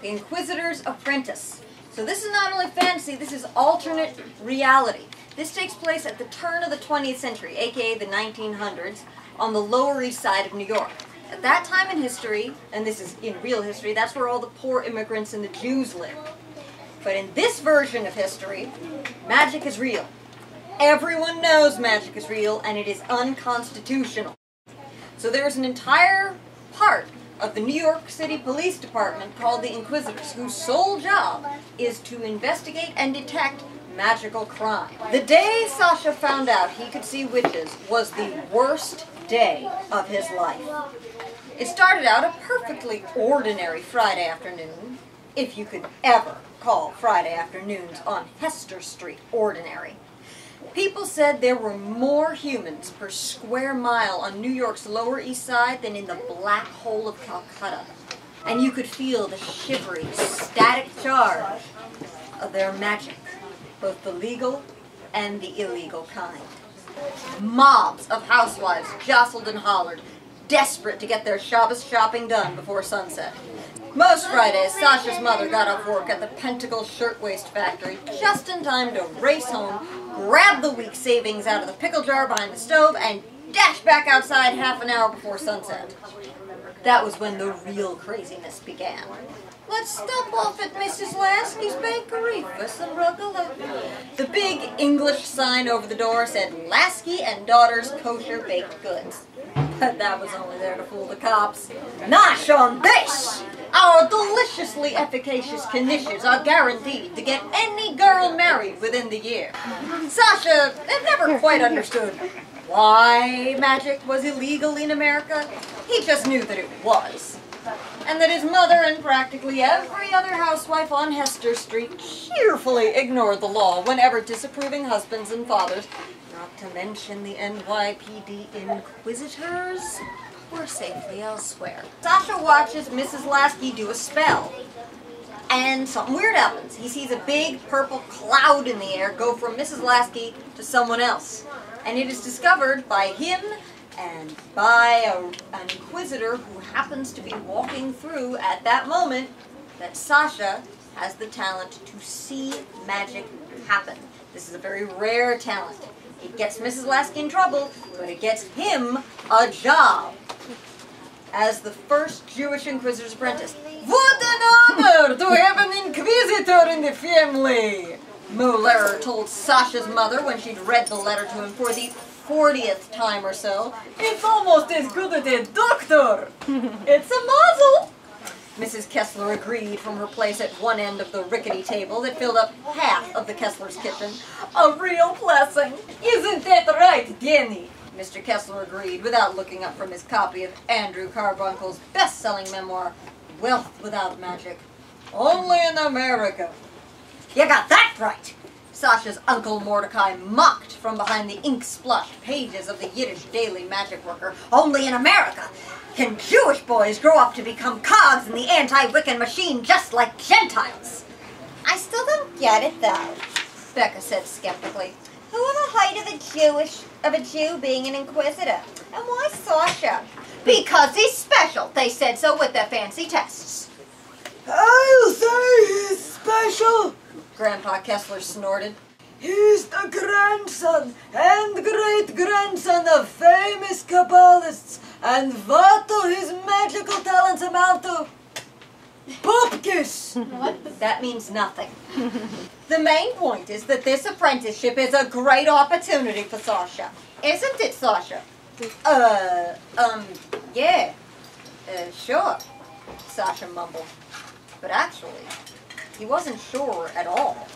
The Inquisitor's Apprentice. So this is not only fantasy, this is alternate reality. This takes place at the turn of the 20th century, aka the 1900s, on the Lower East Side of New York. At that time in history, and this is in real history, that's where all the poor immigrants and the Jews lived. But in this version of history, magic is real. Everyone knows magic is real, and it is unconstitutional. So there's an entire part of the New York City Police Department called the Inquisitors, whose sole job is to investigate and detect magical crime. The day Sasha found out he could see witches was the worst day of his life. It started out a perfectly ordinary Friday afternoon, if you could ever call Friday afternoons on Hester Street ordinary. People said there were more humans per square mile on New York's Lower East Side than in the black hole of Calcutta. And you could feel the shivery, static charge of their magic, both the legal and the illegal kind. Mobs of housewives jostled and hollered, desperate to get their Shabbos shopping done before sunset. Most Fridays, Sasha's mother got off work at the Pentacle Shirtwaist Factory just in time to race home, grab the week's savings out of the pickle jar behind the stove, and dash back outside half an hour before sunset. That was when the real craziness began. Let's stop off at Mrs. Lasky's Bakery for some rugala. The big English sign over the door said Lasky and Daughters Kosher Baked Goods. But that was only there to fool the cops. Nosh on this! Our deliciously efficacious knishes are guaranteed to get any girl married within the year. Sasha had never quite understood why magic was illegal in America. He just knew that it was. And that his mother and practically every other housewife on Hester Street cheerfully ignored the law whenever disapproving husbands and fathers, not to mention the NYPD Inquisitors, were safely elsewhere. Sasha watches Mrs. Lasky do a spell, and something weird happens. He sees a big purple cloud in the air go from Mrs. Lasky to someone else, and it is discovered by him and by an inquisitor who happens to be walking through at that moment that Sasha has the talent to see magic happen. This is a very rare talent. It gets Mrs. Lasky in trouble, but it gets him a job as the first Jewish Inquisitor's apprentice. What an honor to have an Inquisitor in the family! Muller told Sasha's mother when she'd read the letter to him for the 40th time or so. It's almost as good as a doctor! It's a mazel! Mrs. Kessler agreed from her place at one end of the rickety table that filled up half of the Kessler's kitchen. A real blessing! Isn't that right, Danny? Mr. Kessler agreed without looking up from his copy of Andrew Carbuncle's best-selling memoir, Wealth Without Magic. Only in America. You got that right! Sasha's Uncle Mordecai mocked from behind the ink-splashed pages of the Yiddish Daily Magic Worker. Only in America can Jewish boys grow up to become cogs in the anti-Wiccan machine just like Gentiles. I still don't get it, though, Becca said skeptically. Who are the height of a Jew being an Inquisitor? And why Sasha? Because he's special. They said so with their fancy tests. I'll say he's special, Grandpa Kessler snorted. He's the grandson and great-grandson of famous Kabbalists, and what do his magical talents amount to? Popkiss! That means nothing. The main point is that this apprenticeship is a great opportunity for Sasha. Isn't it, Sasha? Yeah. Sure, Sasha mumbled. But actually, he wasn't sure at all.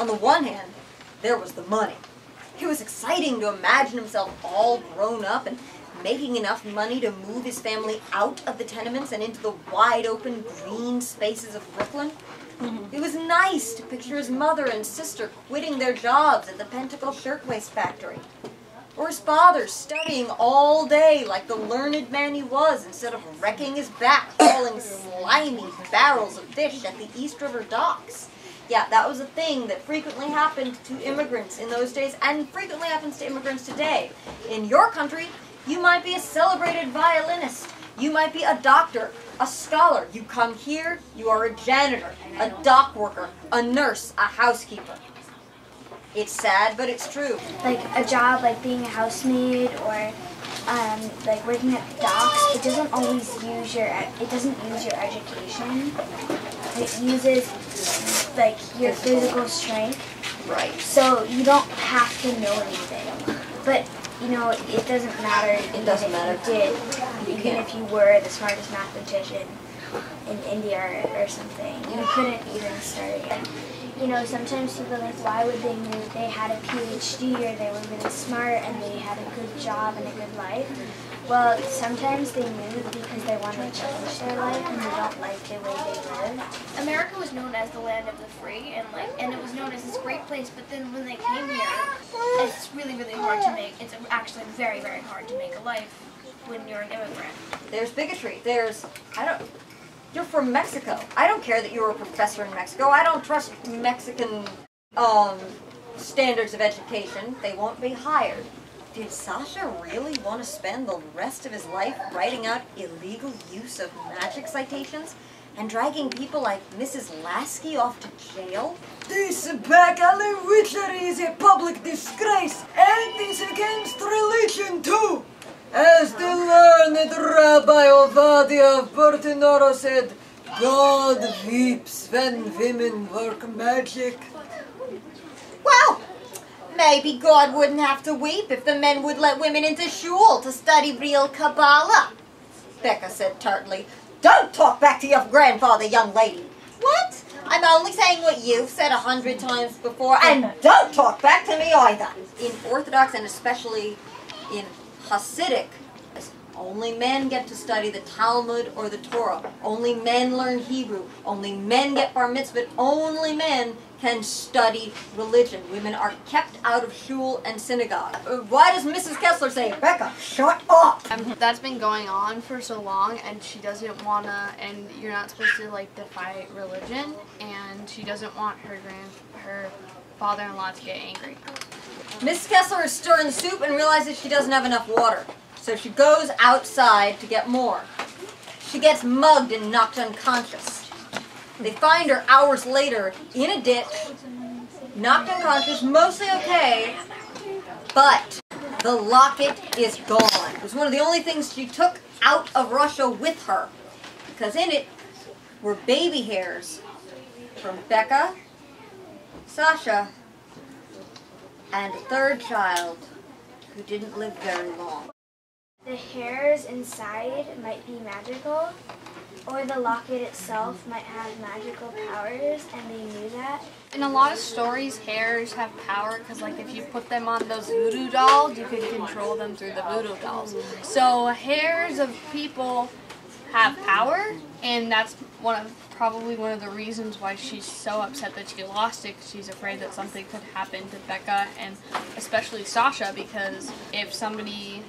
On the one hand, there was the money. It was exciting to imagine himself all grown up and making enough money to move his family out of the tenements and into the wide-open green spaces of Brooklyn. It was nice to picture his mother and sister quitting their jobs at the Pentacle Shirtwaist Factory. Or his father studying all day like the learned man he was instead of wrecking his back hauling slimy barrels of fish at the East River docks. Yeah, that was a thing that frequently happened to immigrants in those days and frequently happens to immigrants today. In your country, you might be a celebrated violinist. You might be a doctor. a scholar. You come here, you are a janitor, a dock worker, a nurse, a housekeeper. It's sad, but it's true. Like a job like being a housemaid or like working at the docks, it doesn't always use your education. It uses like your physical strength. Right. So you don't have to know anything. But you know, it doesn't matter. It doesn't matter. If you did, even if you were the smartest mathematician in India or something, you couldn't even start again. You know, sometimes people are like, why would they move? They had a PhD or they were really smart and they had a good job and a good life. Well, sometimes they move because they want to change their life and they don't like the way they live. America was known as the land of the free, and it was known as this great place. But then when they came here, it's really, really hard to make. It's actually very, very hard to make a life when you're an immigrant. There's bigotry. You're from Mexico. I don't care that you're a professor in Mexico. I don't trust Mexican standards of education. They won't be hired. Did Sasha really want to spend the rest of his life writing out illegal use of magic citations and dragging people like Mrs. Lasky off to jail? This back alley witchery is a public disgrace, and it's against religion too. As the learned Rabbi Ovadia of Bertinoro said, God weeps when women work magic. Well, maybe God wouldn't have to weep if the men would let women into shul to study real Kabbalah, Becca said tartly. Don't talk back to your grandfather, young lady. What? I'm only saying what you've said 100 times before, and don't talk back to me either. In Orthodox and especially in Hasidic, only men get to study the Talmud or the Torah. Only men learn Hebrew. Only men get bar mitzvah. Only men can study religion. Women are kept out of shul and synagogue. Why does Mrs. Kessler say, Becca, shut up? That's been going on for so long, and she doesn't want to, and you're not supposed to, like, defy religion, and she doesn't want her father-in-law to get angry. Mrs. Kessler is stirring the soup and realizes she doesn't have enough water. So she goes outside to get more. She gets mugged and knocked unconscious. They find her hours later in a ditch, knocked unconscious, mostly okay, but the locket is gone. It was one of the only things she took out of Russia with her, because in it were baby hairs from Becca, Sasha, and a third child who didn't live very long. The hairs inside might be magical, or the locket itself might have magical powers, and they knew that. In a lot of stories, hairs have power because, like, if you put them on those voodoo dolls, you can control them through the voodoo dolls. So hairs of people have power, and that's probably one of the reasons why she's so upset that she lost it, because she's afraid that something could happen to Becca and especially Sasha, because if somebody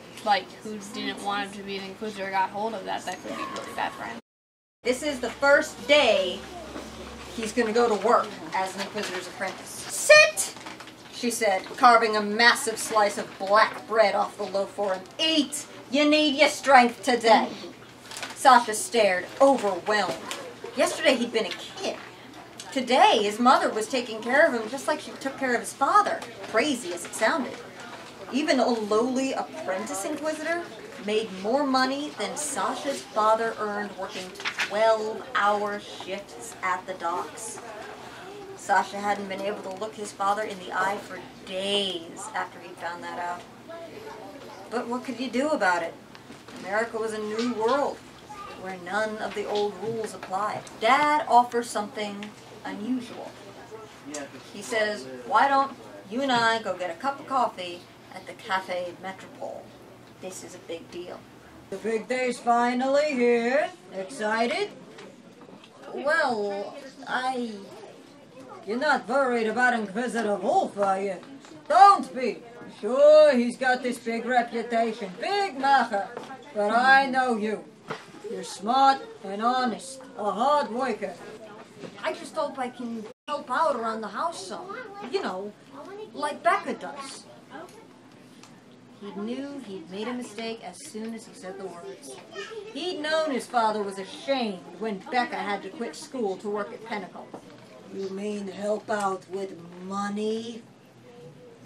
who didn't want him to be an Inquisitor got hold of that could be really bad for him. This is the first day he's going to go to work as an Inquisitor's apprentice. Sit, she said, carving a massive slice of black bread off the loaf for him. Eat, you need your strength today. Sasha stared, overwhelmed. Yesterday he'd been a kid. Today his mother was taking care of him just like she took care of his father, crazy as it sounded. Even a lowly apprentice Inquisitor made more money than Sasha's father earned working 12-hour shifts at the docks. Sasha hadn't been able to look his father in the eye for days after he found that out. But what could you do about it? America was a new world where none of the old rules applied. Dad offers something unusual. He says, why don't you and I go get a cup of coffee at the Cafe Metropole? This is a big deal. The big day's finally here. Excited? Well, You're not worried about Inquisitor Wolf, are you? Don't be. Sure, he's got this big reputation, big macher. But I know you. You're smart and honest, a hard worker. I just hope I can help out around the house some. You know, like Becca does. He knew he'd made a mistake as soon as he said the words. He'd known his father was ashamed when Becca had to quit school to work at Pinnacle. You mean help out with money?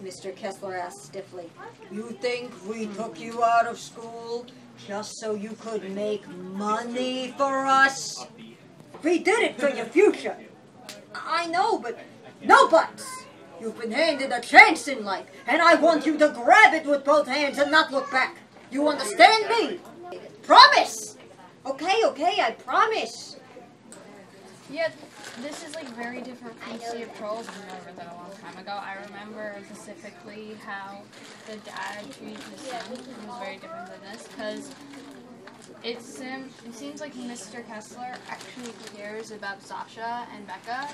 Mr. Kessler asked stiffly. You think we took you out of school just so you could make money for us? We did it for your future. I know, but No buts! You've been handed a chance in life, and I want you to grab it with both hands and not look back. You understand me? Promise! okay, I promise. Yeah, this is like very different from Sea of Trolls. I remember that a long time ago. I remember specifically how the dad treated his son. It was very different than this because it seems like Mr. Kessler actually cares about Sasha and Becca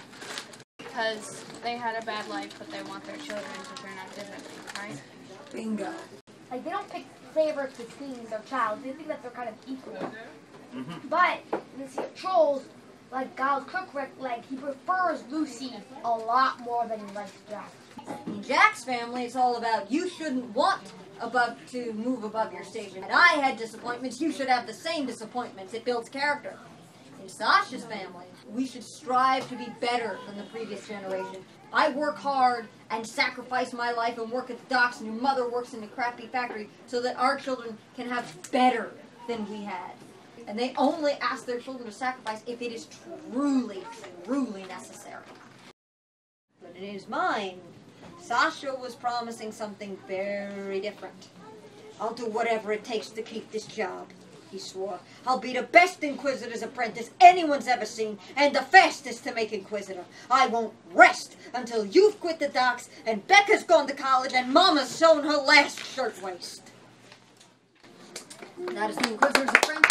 because they had a bad life, but they want their children to turn out differently, right? Bingo. Like, they don't pick favorites between their child. They think that they're kind of equal. But in the Sea of Trolls, like Giles Cook, like, he prefers Lucy a lot more than he likes Jack. In Jack's family, it's all about you shouldn't want to move above your station. And I had disappointments, you should have the same disappointments. It builds character. In Sasha's family, we should strive to be better than the previous generation. I work hard and sacrifice my life and work at the docks, and your mother works in a crappy factory so that our children can have better than we had. And they only ask their children to sacrifice if it is truly, truly necessary. But in his mind, Sasha was promising something very different. I'll do whatever it takes to keep this job, he swore. I'll be the best Inquisitor's apprentice anyone's ever seen, and the fastest to make Inquisitor. I won't rest until you've quit the docks, and Becca's gone to college, and Mama's sewn her last shirtwaist. That is the Inquisitor's Apprentice.